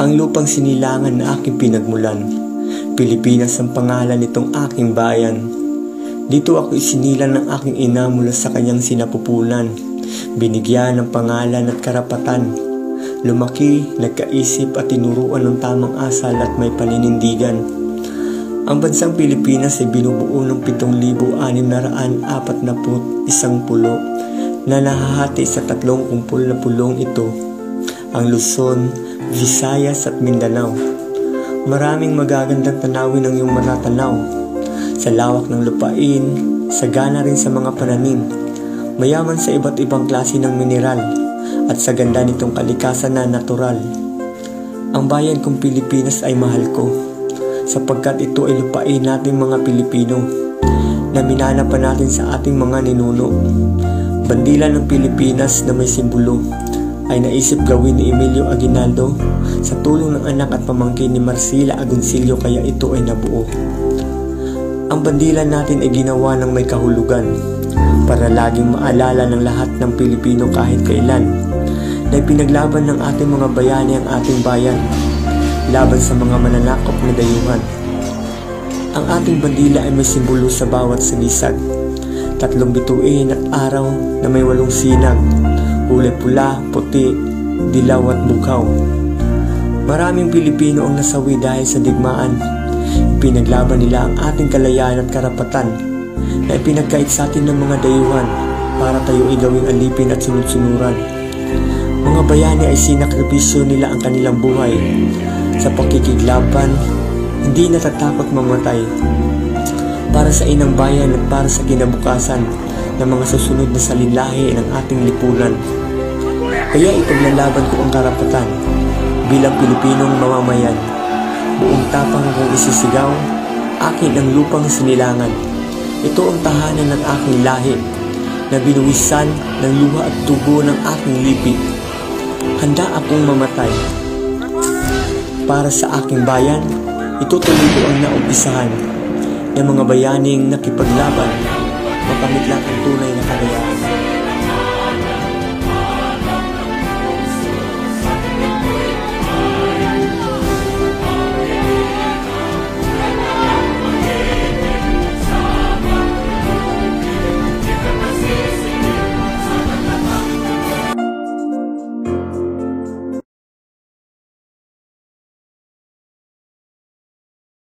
Ang lupang sinilangan na aking pinagmulan, Pilipinas ang pangalan nitong aking bayan. Dito ako isinilang ng aking ina mula sa kanyang sinapupunan, binigyan ng pangalan at karapatan. Lumaki, nagkaisip at tinuruan ng tamang asal at may paninindigan. Ang bansang Pilipinas ay binubuo ng 7,641 pulo na nahahati sa 3 kumpol na pulong ito, ang Luzon, Visayas at Mindanao. Maraming magagandang tanawin ang iyong matatanaw. Sa lawak ng lupain, sagana rin sa mga pananim, mayaman sa iba't ibang klase ng mineral, at sa ganda nitong kalikasan na natural. Ang bayan kong Pilipinas ay mahal ko, sapagkat ito ay lupain nating mga Pilipino na minana pa natin sa ating mga ninuno. Bandila ng Pilipinas na may simbolo ay naisip gawin ni Emilio Aguinaldo sa tulong ng anak at pamangkin ni Marcela Agoncillo, kaya ito ay nabuo. Ang bandila natin ay ginawa ng may kahulugan para laging maalala ng lahat ng Pilipino kahit kailan na ipinaglaban ng ating mga bayani ang ating bayan laban sa mga mananakop na dayuhan. Ang ating bandila ay may simbolo sa bawat sinisag, 3 bituin at araw na may 8 sinag, kulay pula, puti, dilaw at bukaw. Maraming Pilipino ang nasawi dahil sa digmaan. Pinaglaban nila ang ating kalayaan at karapatan na ipinagkait sa atin ng mga dayuhan para tayo ay gawing alipin at sunod-sunuran. Mga bayani ay sinakripisyo nila ang kanilang buhay sa pakikiglaban, hindi natatakot mamatay para sa inang bayan at para sa kinabukasan ng mga susunod na salinlahi ng ating lipunan. Kaya ipaglalaban ko ang karapatan bilang Pilipinong mamamayan. Buong tapang kong isisigaw, akin ang lupang sinilangan. Ito ang tahanan ng aking lahi na binuwisan ng luha at tubo ng aking lipi. Handa akong mamatay para sa aking bayan. Itutuloy ko ang naumpisahan ng mga bayaning nakipaglaban